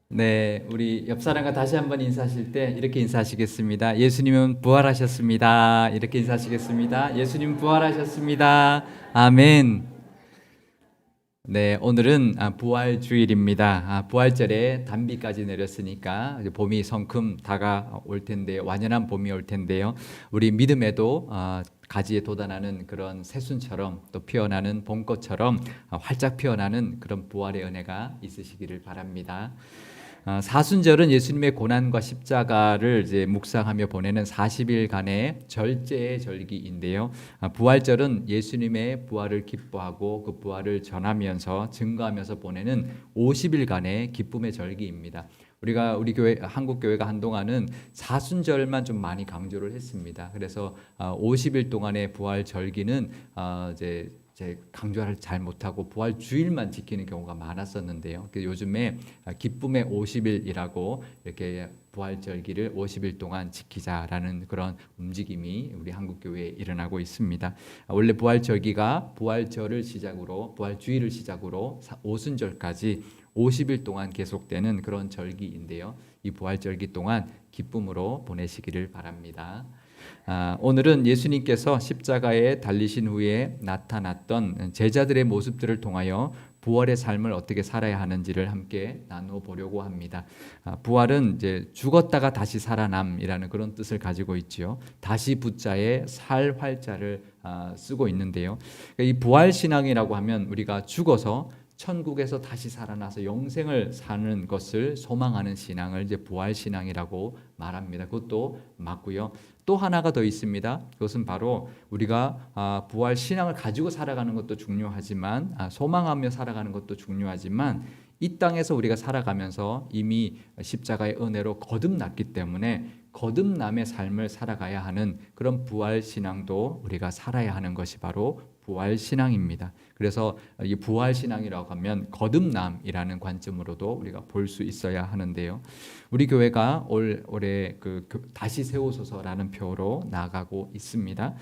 네, 우리 옆 사람과 다시 한번 인사하실 때 이렇게 인사하시겠습니다. 예수님은 부활하셨습니다. 이렇게 인사하시겠습니다. 예수님 부활하셨습니다. 아멘. 네, 오늘은 부활 주일입니다. 부활절에 단비까지 내렸으니까 이제 봄이 성큼 다가올 텐데 완연한 봄이 올 텐데요. 우리 믿음에도 가지에 돋아나는 그런 새순처럼 또 피어나는 봄꽃처럼 활짝 피어나는 그런 부활의 은혜가 있으시기를 바랍니다. 사순절은 예수님의 고난과 십자가를 이제 묵상하며 보내는 40일간의 절제의 절기인데요. 부활절은 예수님의 부활을 기뻐하고 그 부활을 전하면서 증거하면서 보내는 50일간의 기쁨의 절기입니다. 우리 교회 한국 교회가 한동안은 사순절만 좀 많이 강조를 했습니다. 그래서 50일 동안의 부활 절기는 이제 강조를 잘 못하고 부활 주일만 지키는 경우가 많았었는데요. 요즘에 기쁨의 50일이라고 이렇게 부활절기를 50일 동안 지키자라는 그런 움직임이 우리 한국 교회에 일어나고 있습니다. 원래 부활절기가 부활절을 시작으로 부활주일을 시작으로 오순절까지 50일 동안 계속되는 그런 절기인데요. 이 부활절기 동안 기쁨으로 보내시기를 바랍니다. 오늘은 예수님께서 십자가에 달리신 후에 나타났던 제자들의 모습들을 통하여 부활의 삶을 어떻게 살아야 하는지를 함께 나누어 보려고 합니다. 부활은 이제 죽었다가 다시 살아남이라는 그런 뜻을 가지고 있지요. 다시 붙자에 살 활자를 쓰고 있는데요. 이 부활 신앙이라고 하면 우리가 죽어서 천국에서 다시 살아나서 영생을 사는 것을 소망하는 신앙을 이제 부활 신앙이라고 말합니다. 그것도 맞고요. 또 하나가 더 있습니다. 그것은 바로 우리가 부활 신앙을 가지고 살아가는 것도 중요하지만 소망하며 살아가는 것도 중요하지만 이 땅에서 우리가 살아가면서 이미 십자가의 은혜로 거듭났기 때문에 거듭남의 삶을 살아가야 하는 그런 부활 신앙도 우리가 살아야 하는 것이 바로 부활 신앙입니다. 그래서 이 부활 신앙이라고 하면 거듭남이라는 관점으로도 우리가 볼 수 있어야 하는데요. 우리 교회가 올해 다시 세우소서라는 표로 나아가고 있습니다.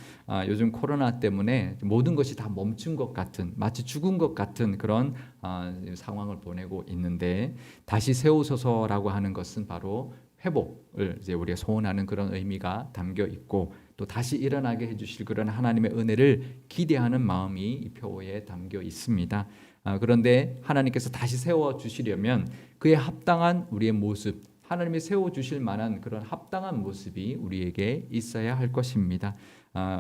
요즘 코로나 때문에 모든 것이 다 멈춘 것 같은 마치 죽은 것 같은 그런 상황을 보내고 있는데 다시 세우소서라고 하는 것은 바로 회복을 이제 우리가 소원하는 그런 의미가 담겨 있고 또 다시 일어나게 해주실 그런 하나님의 은혜를 기대하는 마음이 이 표에 담겨 있습니다. 그런데 하나님께서 다시 세워 주시려면 그에 합당한 우리의 모습, 하나님이 세워 주실 만한 그런 합당한 모습이 우리에게 있어야 할 것입니다.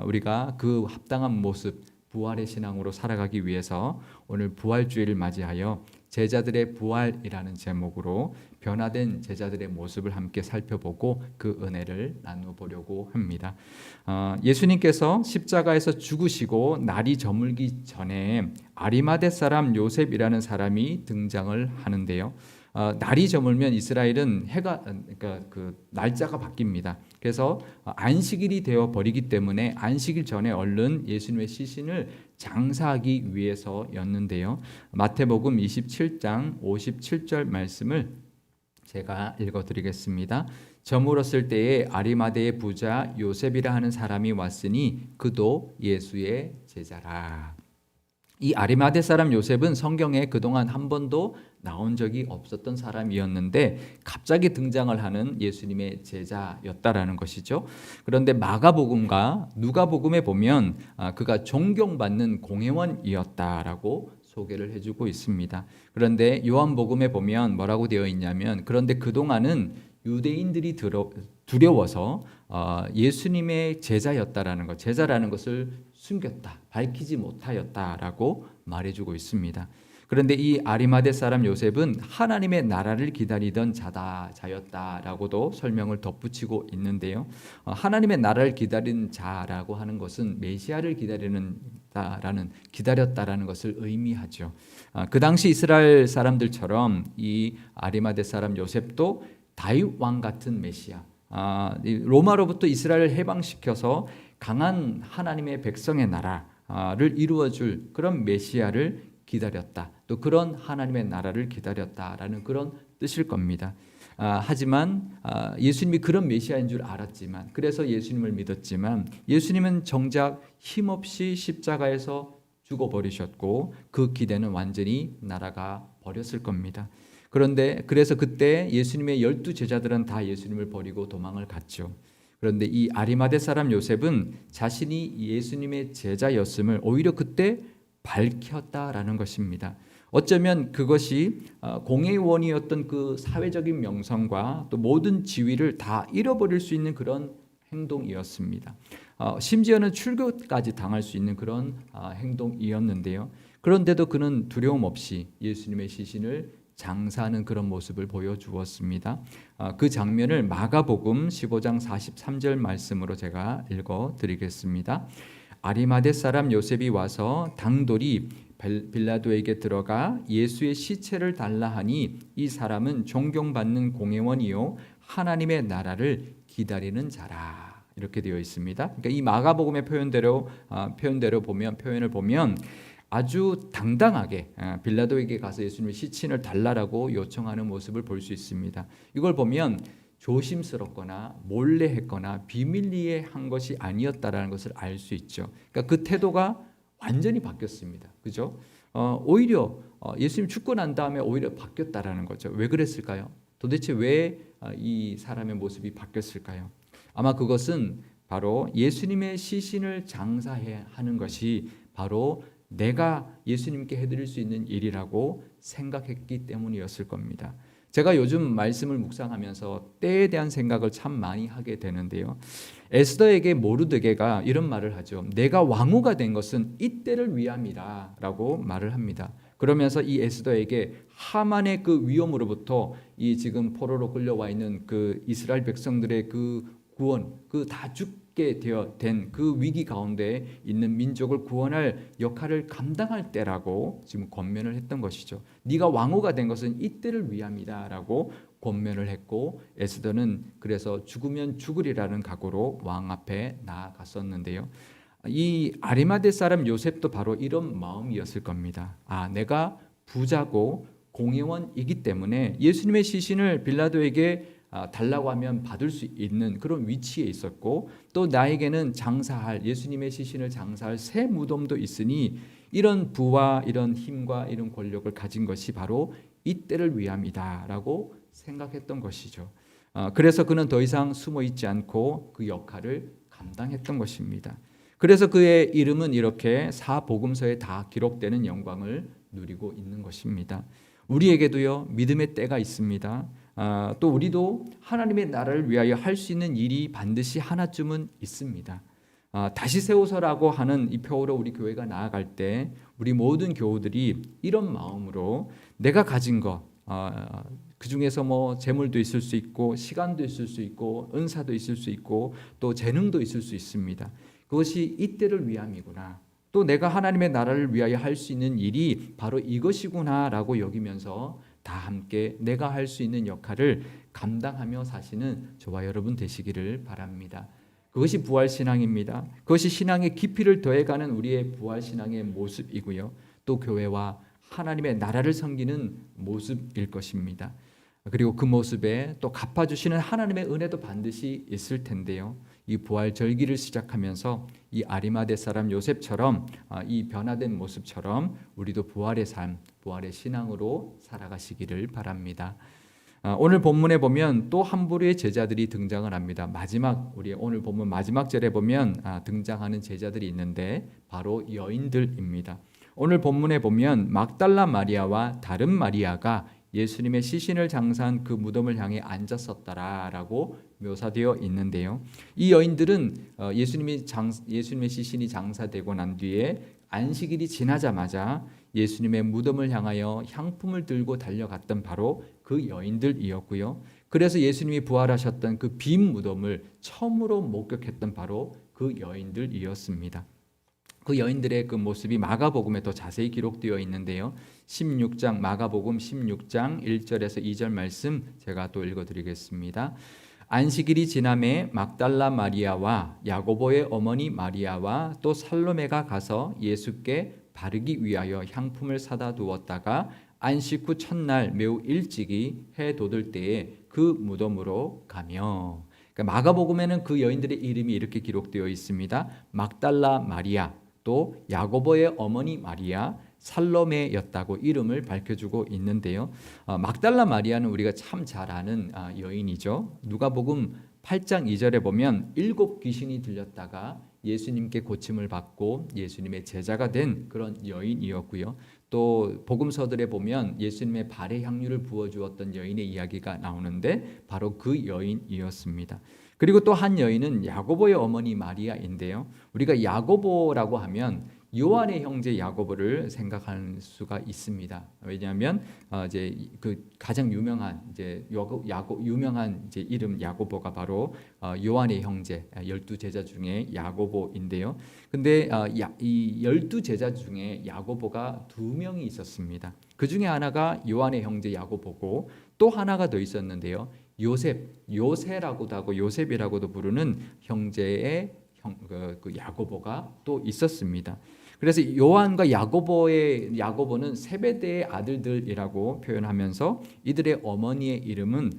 우리가 그 합당한 모습, 부활의 신앙으로 살아가기 위해서 오늘 부활주의를 맞이하여 제자들의 부활이라는 제목으로 변화된 제자들의 모습을 함께 살펴보고 그 은혜를 나누어 보려고 합니다. 예수님께서 십자가에서 죽으시고 날이 저물기 전에 아리마대 사람 요셉이라는 사람이 등장을 하는데요. 날이 저물면 이스라엘은 그러니까 그 날짜가 바뀝니다. 그래서 안식일이 되어 버리기 때문에 안식일 전에 얼른 예수님의 시신을 장사하기 위해서였는데요. 마태복음 27장 57절 말씀을 제가 읽어드리겠습니다. 저물었을 때에 아리마대의 부자 요셉이라 하는 사람이 왔으니 그도 예수의 제자라. 이 아리마대 사람 요셉은 성경에 그동안 한 번도 나온 적이 없었던 사람이었는데 갑자기 등장을 하는 예수님의 제자였다라는 것이죠. 그런데 마가복음과 누가복음에 보면 그가 존경받는 공회원이었다라고 소개를 해주고 있습니다. 그런데 요한복음에 보면 뭐라고 되어 있냐면 그런데 그동안은 유대인들이 두려워서 예수님의 제자였다라는 것, 제자라는 것을 숨겼다, 밝히지 못하였다라고 말해주고 있습니다. 그런데 이 아리마대 사람 요셉은 하나님의 나라를 기다리던 자였다라고도 설명을 덧붙이고 있는데요. 하나님의 나라를 기다리는 자라고 하는 것은 메시아를 기다렸다라는 것을 의미하죠. 그 당시 이스라엘 사람들처럼 이 아리마대 사람 요셉도 다윗 왕 같은 메시아, 로마로부터 이스라엘을 해방시켜서 강한 하나님의 백성의 나라를 이루어줄 그런 메시아를 기다렸다. 또 그런 하나님의 나라를 기다렸다라는 그런 뜻일 겁니다. 하지만 예수님이 그런 메시아인 줄 알았지만 그래서 예수님을 믿었지만 예수님은 정작 힘없이 십자가에서 죽어버리셨고 그 기대는 완전히 날아가 버렸을 겁니다. 그런데 그래서 그때 예수님의 12제자들은 다 예수님을 버리고 도망을 갔죠. 그런데 이 아리마대 사람 요셉은 자신이 예수님의 제자였음을 오히려 그때 밝혔다라는 것입니다. 어쩌면 그것이 공회원이었던 그 사회적인 명성과 또 모든 지위를 다 잃어버릴 수 있는 그런 행동이었습니다. 심지어는 출교까지 당할 수 있는 그런 행동이었는데요. 그런데도 그는 두려움 없이 예수님의 시신을 장사하는 그런 모습을 보여주었습니다. 그 장면을 마가복음 15장 43절 말씀으로 제가 읽어드리겠습니다. 아리마대 사람 요셉이 와서 당돌이 빌라도에게 들어가 예수의 시체를 달라 하니 이 사람은 존경받는 공회원이요 하나님의 나라를 기다리는 자라. 이렇게 되어 있습니다. 그러니까 이 마가복음의 표현을 보면 아주 당당하게 빌라도에게 가서 예수님의 시신을 달라라고 요청하는 모습을 볼 수 있습니다. 이걸 보면 조심스럽거나 몰래 했거나 비밀리에 한 것이 아니었다라는 것을 알 수 있죠. 그러니까 그 태도가 완전히 바뀌었습니다. 그죠? 오히려 예수님 죽고 난 다음에 오히려 바뀌었다라는 거죠. 왜 그랬을까요? 도대체 왜 이 사람의 모습이 바뀌었을까요? 아마 그것은 바로 예수님의 시신을 장사해야 하는 것이 바로 내가 예수님께 해드릴 수 있는 일이라고 생각했기 때문이었을 겁니다. 제가 요즘 말씀을 묵상하면서 때에 대한 생각을 참 많이 하게 되는데요. 에스더에게 모르드게가 이런 말을 하죠. 내가 왕후가 된 것은 이때를 위함이다 라고 말을 합니다. 그러면서 이 에스더에게 하만의 그 위험으로부터 이 지금 포로로 끌려와 있는 그 이스라엘 백성들의 그 구원, 그 다 죽게 된 그 위기 가운데 있는 민족을 구원할 역할을 감당할 때라고 지금 권면을 했던 것이죠. 네가 왕후가 된 것은 이때를 위함이다라고 권면을 했고 에스더는 그래서 죽으면 죽으리라는 각오로 왕 앞에 나아갔었는데요. 이 아리마대 사람 요셉도 바로 이런 마음이었을 겁니다. 내가 부자고 공회원이기 때문에 예수님의 시신을 빌라도에게 달라고 하면 받을 수 있는 그런 위치에 있었고 또 나에게는 장사할 예수님의 시신을 장사할 새 무덤도 있으니 이런 부와 이런 힘과 이런 권력을 가진 것이 바로 이때를 위함이다라고 생각했던 것이죠. 그래서 그는 더 이상 숨어 있지 않고 그 역할을 감당했던 것입니다. 그래서 그의 이름은 이렇게 사복음서에 다 기록되는 영광을 누리고 있는 것입니다. 우리에게도요 믿음의 때가 있습니다. 또 우리도 하나님의 나라를 위하여 할 수 있는 일이 반드시 하나쯤은 있습니다. 다시 세우서라고 하는 이 표로 우리 교회가 나아갈 때 우리 모든 교우들이 이런 마음으로 내가 가진 것 그 중에서 뭐 재물도 있을 수 있고 시간도 있을 수 있고 은사도 있을 수 있고 또 재능도 있을 수 있습니다. 그것이 이때를 위함이구나. 또 내가 하나님의 나라를 위하여 할 수 있는 일이 바로 이것이구나라고 여기면서 다 함께 내가 할 수 있는 역할을 감당하며 사시는 저와 여러분 되시기를 바랍니다. 그것이 부활신앙입니다. 그것이 신앙의 깊이를 더해가는 우리의 부활신앙의 모습이고요. 또 교회와 하나님의 나라를 섬기는 모습일 것입니다. 그리고 그 모습에 또 갚아주시는 하나님의 은혜도 반드시 있을 텐데요. 이 부활 절기를 시작하면서 이 아리마대 사람 요셉처럼 이 변화된 모습처럼 우리도 부활의 삶, 부활의 신앙으로 살아가시기를 바랍니다. 오늘 본문에 보면 또 한 부류의 제자들이 등장을 합니다. 우리 오늘 본문 마지막 절에 보면 등장하는 제자들이 있는데 바로 여인들입니다. 오늘 본문에 보면 막달라 마리아와 다른 마리아가 예수님의 시신을 장사한 그 무덤을 향해 앉았었다라고 묘사되어 있는데요. 이 여인들은 예수님의 시신이 장사되고 난 뒤에 안식일이 지나자마자 예수님의 무덤을 향하여 향품을 들고 달려갔던 바로 그 여인들이었고요. 그래서 예수님이 부활하셨던 그 빈 무덤을 처음으로 목격했던 바로 그 여인들이었습니다. 그 여인들의 그 모습이 마가복음에 더 자세히 기록되어 있는데요. 마가복음 16장 1절에서 2절 말씀 제가 또 읽어드리겠습니다. 안식일이 지남에 막달라 마리아와 야고보의 어머니 마리아와 또 살로메가 가서 예수께 바르기 위하여 향품을 사다 두었다가 안식 후 첫날 매우 일찍이 해 돋을 때에 그 무덤으로 가며. 그러니까 마가복음에는 그 여인들의 이름이 이렇게 기록되어 있습니다. 막달라 마리아, 또 야고보의 어머니 마리아, 살로메였다고 이름을 밝혀주고 있는데요. 막달라 마리아는 우리가 참 잘 아는 여인이죠. 누가복음 8장 2절에 보면 7 귀신이 들렸다가 예수님께 고침을 받고 예수님의 제자가 된 그런 여인이었고요. 또 복음서들에 보면 예수님의 발에 향유를 부어주었던 여인의 이야기가 나오는데 바로 그 여인이었습니다. 그리고 또 한 여인은 야고보의 어머니 마리아인데요. 우리가 야고보라고 하면 요한의 형제 야고보를 생각할 수가 있습니다. 왜냐하면 이제 그 가장 유명한 유명한 이제 이름 야고보가 바로 요한의 형제 12제자 중에 야고보인데요. 근데 이 12제자 중에 야고보가 2명이 있었습니다. 그 중에 하나가 요한의 형제 야고보고 또 하나가 더 있었는데요. 요셉이라고도 하고 요셉이라고도 부르는 형제의 그 야고보가 또 있었습니다. 그래서 요한과 야고보는 세베대의 아들들이라고 표현하면서 이들의 어머니의 이름은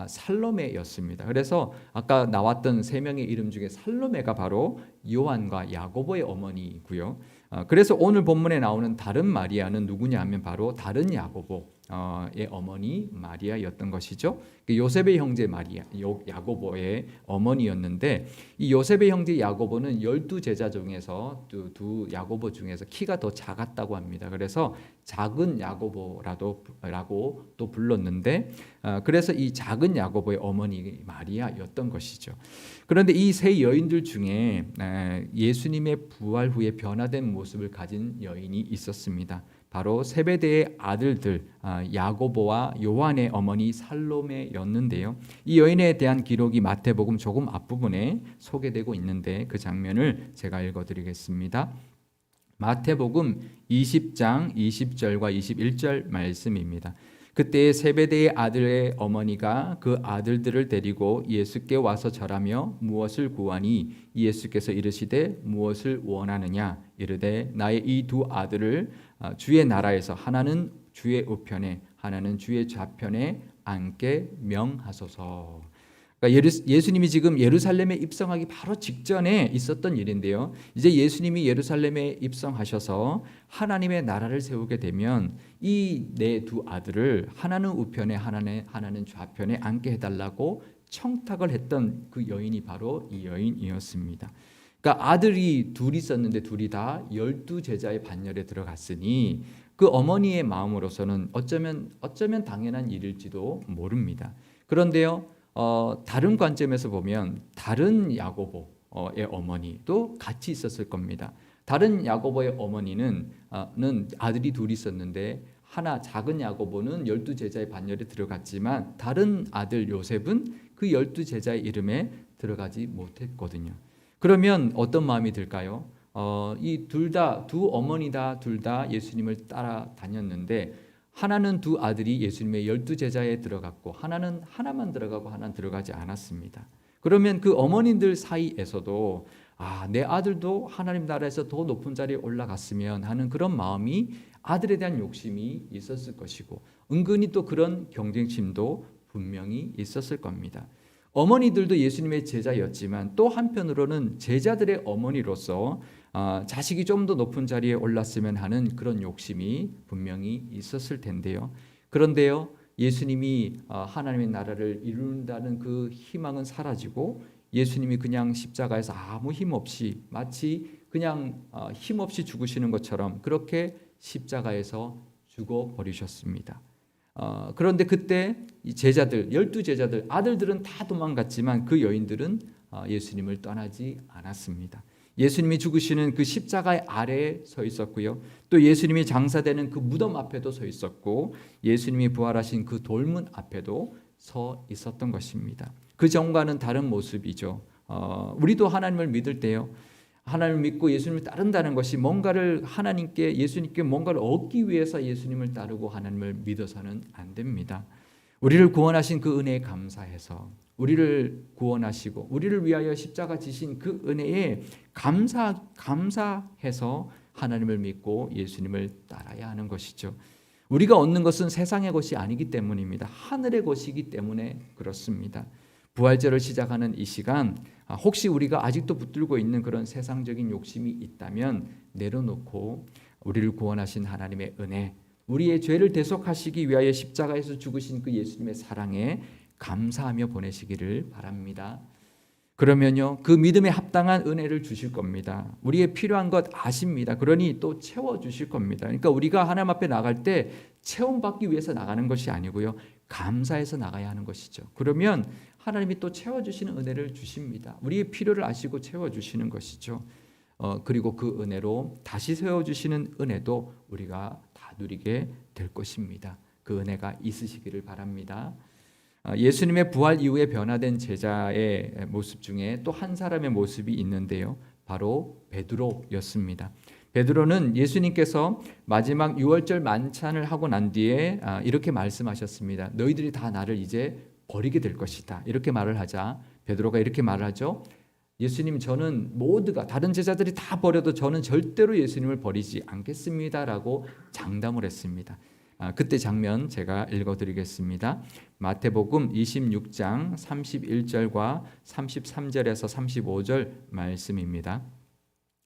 살로메였습니다. 그래서 아까 나왔던 3명의 이름 중에 살로메가 바로 요한과 야고보의 어머니이고요. 그래서 오늘 본문에 나오는 다른 마리아는 누구냐 하면 바로 다른 야고보의 어머니 마리아였던 것이죠. 요셉의 형제 야고보의 어머니였는데 이 요셉의 형제 야고보는 12제자 중에서 두 야고보 중에서 키가 더 작았다고 합니다. 그래서 작은 야고보라고 또 불렀는데 그래서 이 작은 야고보의 어머니 마리아였던 것이죠. 그런데 이 세 여인들 중에 예수님의 부활 후에 변화된 모습을 가진 여인이 있었습니다. 바로 세베대의 아들들 야고보와 요한의 어머니 살로메였는데요. 이 여인에 대한 기록이 마태복음 조금 앞부분에 소개되고 있는데 그 장면을 제가 읽어드리겠습니다. 마태복음 20장 20절과 21절 말씀입니다. 그때 세베대의 아들의 어머니가 그 아들들을 데리고 예수께 와서 절하며 무엇을 구하니 예수께서 이르시되 무엇을 원하느냐 이르되 나의 이 2 아들을 주의 나라에서 하나는 주의 우편에 하나는 주의 좌편에 앉게 명하소서. 그러니까 예수님이 지금 예루살렘에 입성하기 바로 직전에 있었던 일인데요. 이제 예수님이 예루살렘에 입성하셔서 하나님의 나라를 세우게 되면 이 내 2 아들을 하나는 우편에 하나는 좌편에 앉게 해달라고 청탁을 했던 그 여인이 바로 이 여인이었습니다. 그러니까 아들이 2 있었는데 둘이 다 12제자의 반열에 들어갔으니 그 어머니의 마음으로서는 어쩌면 당연한 일일지도 모릅니다. 그런데요. 다른 관점에서 보면 다른 야고보의 어머니도 같이 있었을 겁니다. 다른 야고보의 어머니는 아들이 2 있었는데 하나 작은 야고보는 12제자의 반열에 들어갔지만 다른 아들 요셉은 그 12제자의 이름에 들어가지 못했거든요. 그러면 어떤 마음이 들까요? 이 두 어머니 둘 다 예수님을 따라다녔는데 하나는 2 아들이 예수님의 12제자에 들어갔고 하나는 하나만 들어가고 하나는 들어가지 않았습니다. 그러면 그 어머님들 사이에서도 내 아들도 하나님 나라에서 더 높은 자리에 올라갔으면 하는 그런 마음이 아들에 대한 욕심이 있었을 것이고 은근히 또 그런 경쟁심도 분명히 있었을 겁니다. 어머니들도 예수님의 제자였지만 또 한편으로는 제자들의 어머니로서 자식이 좀 더 높은 자리에 올랐으면 하는 그런 욕심이 분명히 있었을 텐데요. 그런데요, 예수님이 하나님의 나라를 이룬다는 그 희망은 사라지고 예수님이 그냥 십자가에서 아무 힘 없이 마치 그냥 힘 없이 죽으시는 것처럼 그렇게 십자가에서 죽어버리셨습니다. 그런데 그때 이 제자들 12제자들 아들들은 다 도망갔지만 그 여인들은 예수님을 떠나지 않았습니다. 예수님이 죽으시는 그 십자가의 아래에 서 있었고요. 또 예수님이 장사되는 그 무덤 앞에도 서 있었고 예수님이 부활하신 그 돌문 앞에도 서 있었던 것입니다. 그 전과는 다른 모습이죠. 우리도 하나님을 믿을 때요. 하나님을 믿고 예수님을 따른다는 것이 예수님께 뭔가를 얻기 위해서 예수님을 따르고 하나님을 믿어서는 안 됩니다. 우리를 구원하신 그 은혜에 감사해서 우리를 구원하시고 우리를 위하여 십자가 지신 그 은혜에 감사해서 하나님을 믿고 예수님을 따라야 하는 것이죠. 우리가 얻는 것은 세상의 것이 아니기 때문입니다. 하늘의 것이기 때문에 그렇습니다. 부활절을 시작하는 이 시간 혹시 우리가 아직도 붙들고 있는 그런 세상적인 욕심이 있다면 내려놓고 우리를 구원하신 하나님의 은혜, 우리의 죄를 대속하시기 위하여 십자가에서 죽으신 그 예수님의 사랑에 감사하며 보내시기를 바랍니다. 그러면요, 그 믿음에 합당한 은혜를 주실 겁니다. 우리의 필요한 것 아십니다. 그러니 또 채워주실 겁니다. 그러니까 우리가 하나님 앞에 나갈 때 체험받기 위해서 나가는 것이 아니고요, 감사해서 나가야 하는 것이죠. 그러면 하나님이 또 채워주시는 은혜를 주십니다. 우리의 필요를 아시고 채워주시는 것이죠. 그리고 그 은혜로 다시 세워주시는 은혜도 우리가 다 누리게 될 것입니다. 그 은혜가 있으시기를 바랍니다. 예수님의 부활 이후에 변화된 제자의 모습 중에 또 한 사람의 모습이 있는데요, 바로 베드로였습니다. 베드로는 예수님께서 마지막 유월절 만찬을 하고 난 뒤에 이렇게 말씀하셨습니다. 너희들이 다 나를 이제 버리게 될 것이다. 이렇게 말을 하자 베드로가 이렇게 말을 하죠. 예수님, 저는 모두가 다른 제자들이 다 버려도 저는 절대로 예수님을 버리지 않겠습니다라고 장담을 했습니다. 그때 장면 제가 읽어드리겠습니다. 마태복음 26장 31절과 33절에서 35절 말씀입니다.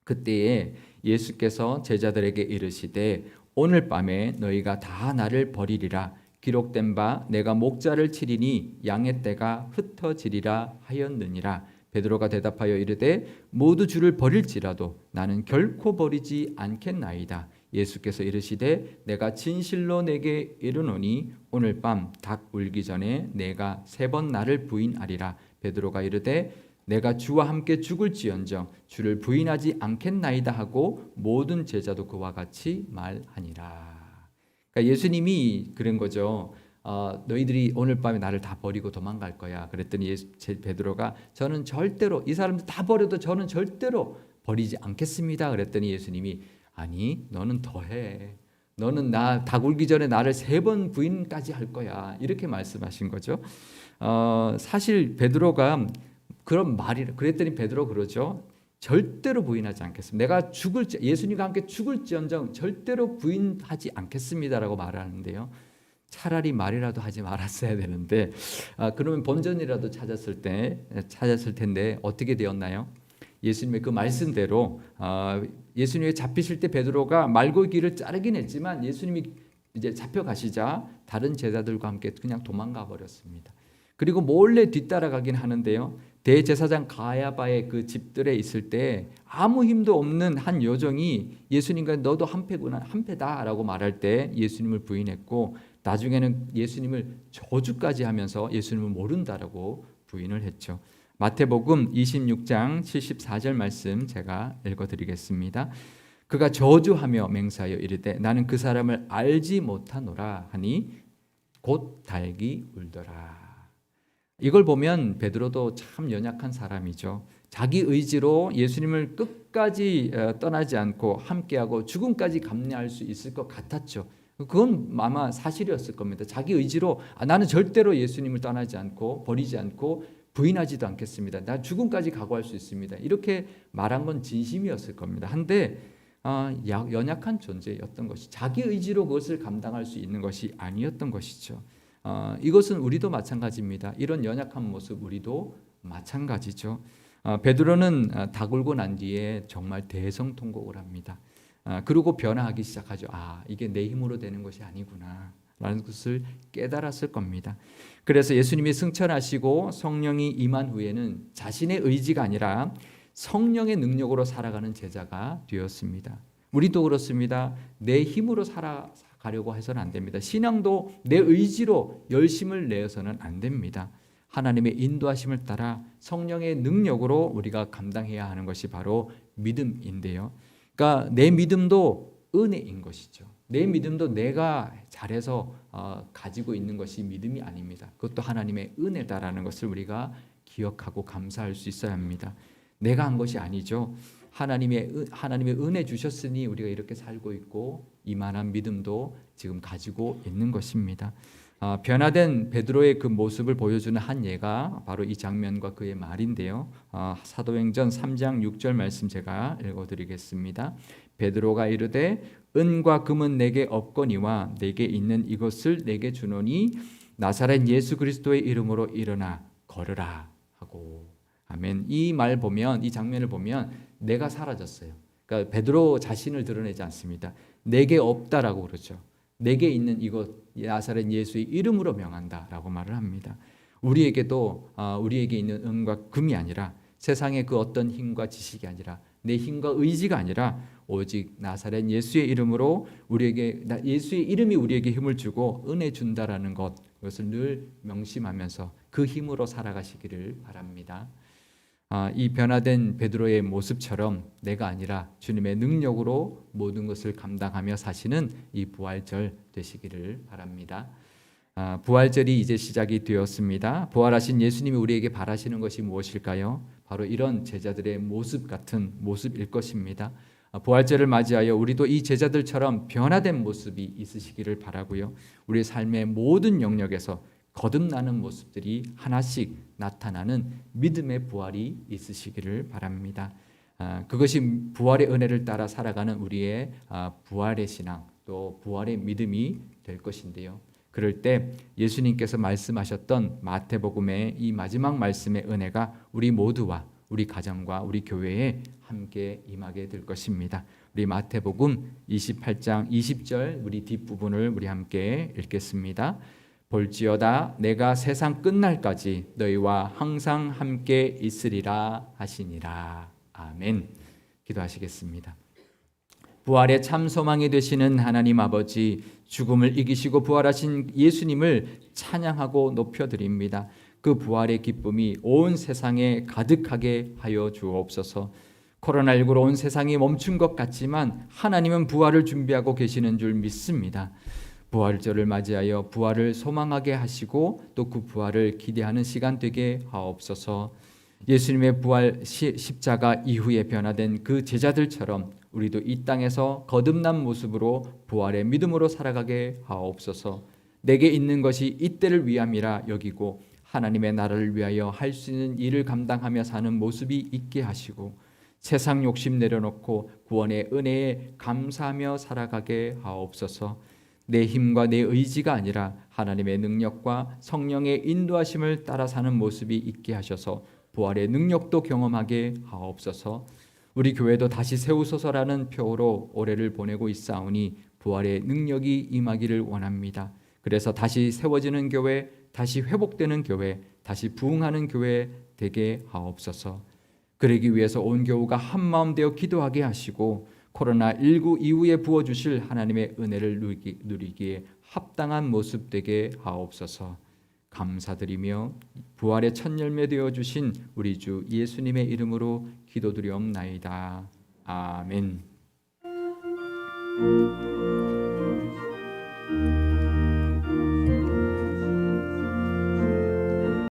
그때에 예수께서 제자들에게 이르시되 오늘 밤에 너희가 다 나를 버리리라. 기록된 바 내가 목자를 치리니 양의 떼가 흩어지리라 하였느니라. 베드로가 대답하여 이르되 모두 주를 버릴지라도 나는 결코 버리지 않겠나이다. 예수께서 이르시되 내가 진실로 내게 이르노니 오늘 밤 닭 울기 전에 내가 3번 나를 부인하리라. 베드로가 이르되 내가 주와 함께 죽을지언정 주를 부인하지 않겠나이다 하고 모든 제자도 그와 같이 말하니라. 그러니까 예수님이 그런 거죠. 너희들이 오늘 밤에 나를 다 버리고 도망갈 거야. 그랬더니 베드로가 저는 절대로, 이 사람들 다 버려도 저는 절대로 버리지 않겠습니다. 그랬더니 예수님이 아니 너는 더해. 너는 나 닭 울기 전에 나를 3번 부인까지 할 거야. 이렇게 말씀하신 거죠. 사실 베드로가 그런 말이라 그랬더니 베드로 그러죠. 절대로 부인하지 않겠습니다. 내가 예수님과 함께 죽을지언정 절대로 부인하지 않겠습니다라고 말하는데요. 차라리 말이라도 하지 말았어야 되는데 그러면 본전이라도 찾았을 텐데 어떻게 되었나요? 예수님의 그 말씀대로 예수님이 잡히실 때 베드로가 말고기를 자르긴 했지만 예수님이 이제 잡혀가시자 다른 제자들과 함께 그냥 도망가 버렸습니다. 그리고 몰래 뒤따라가긴 하는데요, 대제사장 가야바의 그 집들에 있을 때 아무 힘도 없는 한 여종이 예수님과 너도 한패구나, 한패다라고 말할 때 예수님을 부인했고, 나중에는 예수님을 저주까지 하면서 예수님을 모른다라고 부인을 했죠. 마태복음 26장 74절 말씀 제가 읽어드리겠습니다. 그가 저주하며 맹세하여 이르되 나는 그 사람을 알지 못하노라 하니 곧 닭이 울더라. 이걸 보면 베드로도 참 연약한 사람이죠. 자기 의지로 예수님을 끝까지 떠나지 않고 함께하고 죽음까지 감내할 수 있을 것 같았죠. 그건 아마 사실이었을 겁니다. 자기 의지로 나는 절대로 예수님을 떠나지 않고 버리지 않고 부인하지도 않겠습니다. 나 죽음까지 각오할 수 있습니다. 이렇게 말한 건 진심이었을 겁니다. 한데 연약한 존재였던 것이 자기 의지로 그것을 감당할 수 있는 것이 아니었던 것이죠. 이것은 우리도 마찬가지입니다. 이런 연약한 모습 우리도 마찬가지죠. 베드로는 닭 울고 난 뒤에 정말 대성통곡을 합니다. 그리고 변화하기 시작하죠. 이게 내 힘으로 되는 것이 아니구나 라는 것을 깨달았을 겁니다. 그래서 예수님이 승천하시고 성령이 임한 후에는 자신의 의지가 아니라 성령의 능력으로 살아가는 제자가 되었습니다. 우리도 그렇습니다. 내 힘으로 살아가려고 해서는 안 됩니다. 신앙도 내 의지로 열심을 내어서는 안 됩니다. 하나님의 인도하심을 따라 성령의 능력으로 우리가 감당해야 하는 것이 바로 믿음인데요. 그러니까 내 믿음도 은혜인 것이죠. 내 믿음도 내가 잘해서 가지고 있는 것이 믿음이 아닙니다. 그것도 하나님의 은혜다라는 것을 우리가 기억하고 감사할 수 있어야 합니다. 내가 한 것이 아니죠. 하나님의 은혜 주셨으니 우리가 이렇게 살고 있고 이만한 믿음도 지금 가지고 있는 것입니다. 변화된 베드로의 그 모습을 보여주는 한 예가 바로 이 장면과 그의 말인데요. 사도행전 3장 6절 말씀 제가 읽어드리겠습니다. 베드로가 이르되 은과 금은 내게 없거니와 내게 있는 이것을 내게 주노니 나사렛 예수 그리스도의 이름으로 일어나 걸으라 하고. 아멘. 이 말 보면, 이 장면을 보면 내가 사라졌어요. 그러니까 베드로 자신을 드러내지 않습니다. 내게 없다라고 그러죠. 내게 있는 이것 나사렛 예수의 이름으로 명한다라고 말을 합니다. 우리에게도 우리에게 있는 은과 금이 아니라 세상의 그 어떤 힘과 지식이 아니라 내 힘과 의지가 아니라 오직 나사렛 예수의 이름으로 우리에게 예수의 이름이 우리에게 힘을 주고 은혜 준다라는 것, 그것을 늘 명심하면서 그 힘으로 살아가시기를 바랍니다. 이 변화된 베드로의 모습처럼 내가 아니라 주님의 능력으로 모든 것을 감당하며 사시는 이 부활절 되시기를 바랍니다. 부활절이 이제 시작이 되었습니다. 부활하신 예수님이 우리에게 바라시는 것이 무엇일까요? 바로 이런 제자들의 모습 같은 모습일 것입니다. 부활절을 맞이하여 우리도 이 제자들처럼 변화된 모습이 있으시기를 바라고요. 우리의 삶의 모든 영역에서 거듭나는 모습들이 하나씩 나타나는 믿음의 부활이 있으시기를 바랍니다. 그것이 부활의 은혜를 따라 살아가는 우리의 부활의 신앙 또 부활의 믿음이 될 것인데요. 그럴 때 예수님께서 말씀하셨던 마태복음의 이 마지막 말씀의 은혜가 우리 모두와 우리 가정과 우리 교회에 함께 임하게 될 것입니다. 우리 마태복음 28장 20절 우리 뒷부분을 우리 함께 읽겠습니다. 볼지어다 내가 세상 끝날까지 너희와 항상 함께 있으리라 하시니라. 아멘. 기도하시겠습니다. 부활의 참 소망이 되시는 하나님 아버지, 죽음을 이기시고 부활하신 예수님을 찬양하고 높여드립니다. 그 부활의 기쁨이 온 세상에 가득하게 하여 주옵소서. 코로나19로 온 세상이 멈춘 것 같지만 하나님은 부활을 준비하고 계시는 줄 믿습니다. 부활절을 맞이하여 부활을 소망하게 하시고 또 그 부활을 기대하는 시간 되게 하옵소서. 예수님의 부활 십자가 이후에 변화된 그 제자들처럼 우리도 이 땅에서 거듭난 모습으로 부활의 믿음으로 살아가게 하옵소서. 내게 있는 것이 이때를 위함이라 여기고 하나님의 나라를 위하여 할 수 있는 일을 감당하며 사는 모습이 있게 하시고 세상 욕심 내려놓고 구원의 은혜에 감사하며 살아가게 하옵소서. 내 힘과 내 의지가 아니라 하나님의 능력과 성령의 인도하심을 따라 사는 모습이 있게 하셔서 부활의 능력도 경험하게 하옵소서. 우리 교회도 다시 세우소서라는 표어로 올해를 보내고 있사오니 부활의 능력이 임하기를 원합니다. 그래서 다시 세워지는 교회, 다시 회복되는 교회, 다시 부흥하는 교회 되게 하옵소서. 그러기 위해서 온 교우가 한마음 되어 기도하게 하시고 코로나19 이후에 부어주실 하나님의 은혜를 누리기에 합당한 모습 되게 하옵소서. 감사드리며 부활의 첫 열매 되어 주신 우리 주 예수님의 이름으로 기도드리옵나이다. 아멘.